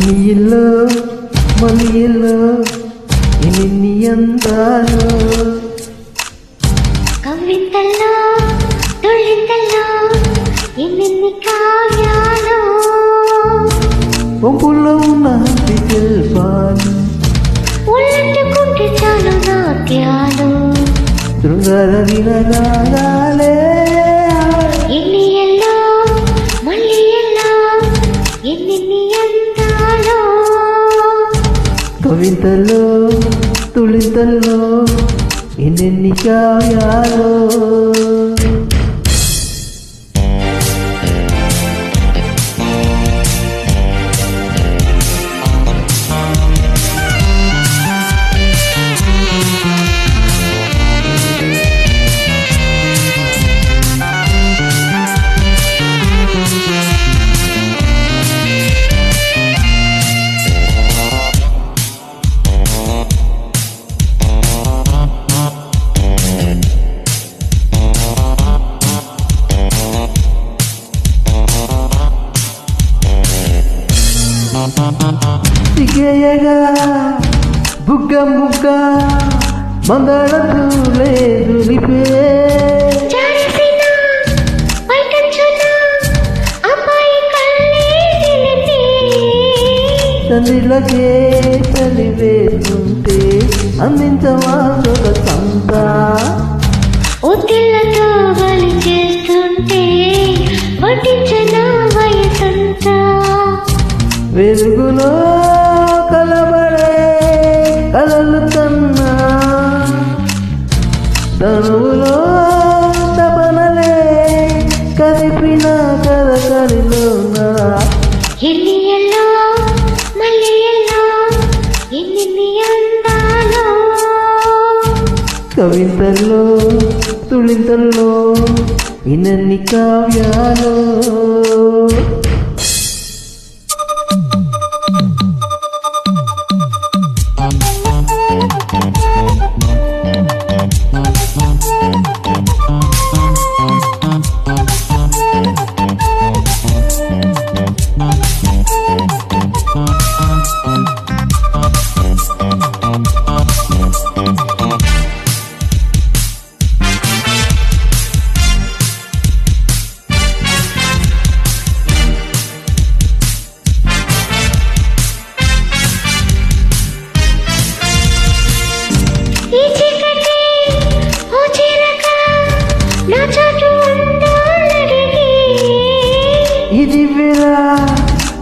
ఎన్నియల్లో మలియల్లో ఎన్ని అందాలో కవితల్లో తొలితల్లో ఎన్ని కావ్యాలు పంపుల్లో ఉన్న శిల్పాలు ఉల్లట్టుకుంటే చాలు నాట్యాలు శృంగార వినరాగాలే ఎన్ని ఎల్లో మళ్ళీ ఎల్లో ఎన్ని అందాలో కవితల్లో తుళితల్లో ఎన్ని కావ్యాలో సిగేయగా బుగ్గ ముగ్గ మందళకు లేదు నిపే తల్లిలకే తల్లి వేస్తుంటే అందించవా సంత ఒత్తిళ్లతో బలి చేస్తుంటే పట్టించిన వయసంతా వెలుగులో కలబడే కలలు కన్నా తనువులో తపనలే కలిపిన కలకలిలోన ఎన్ని ఎల్లో మళ్ళీ ఎల్లో ఎన్ని అందాలో కవితల్లో తుళితల్లో ఇన్ని కావ్యాలో ఇది విరా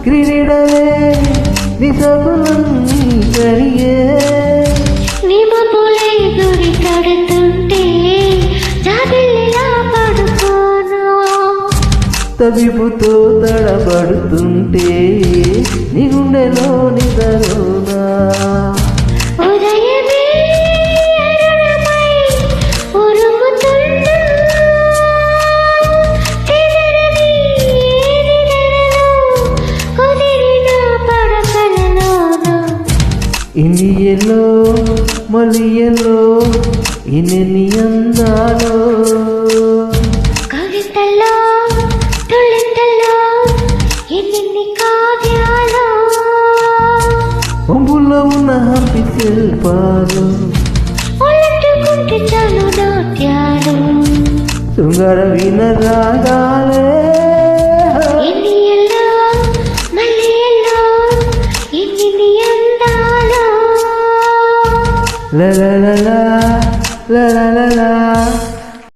క్రీడలే నిసపులన్నీ కరిగే నిమపులై గురి కడుతుంటే జాబిల్లిలా పడుకోను తవిపుతో తడబడుతుంటే నీ గుండెలో నిదరోనా ఉదయమే అరుణమై ఉరుముతున్నా చెదరని నిదరలో కుదిరిన పడకలలోన ఇనియలో మలియలో ఇన్ని అందాలో కవితల్లో తొలితల్లో ఎన్ని కావ్యాలు పంపుల్లో ఉన్న హంపి శిల్పాలు ఉల్లట్టుకుంటే చాలు నాట్యాలు శృంగార వినరాగాలే ఎన్ని ఎల్లో మళ్ళీ ఎల్లో ఎన్ని అందాలో la la la la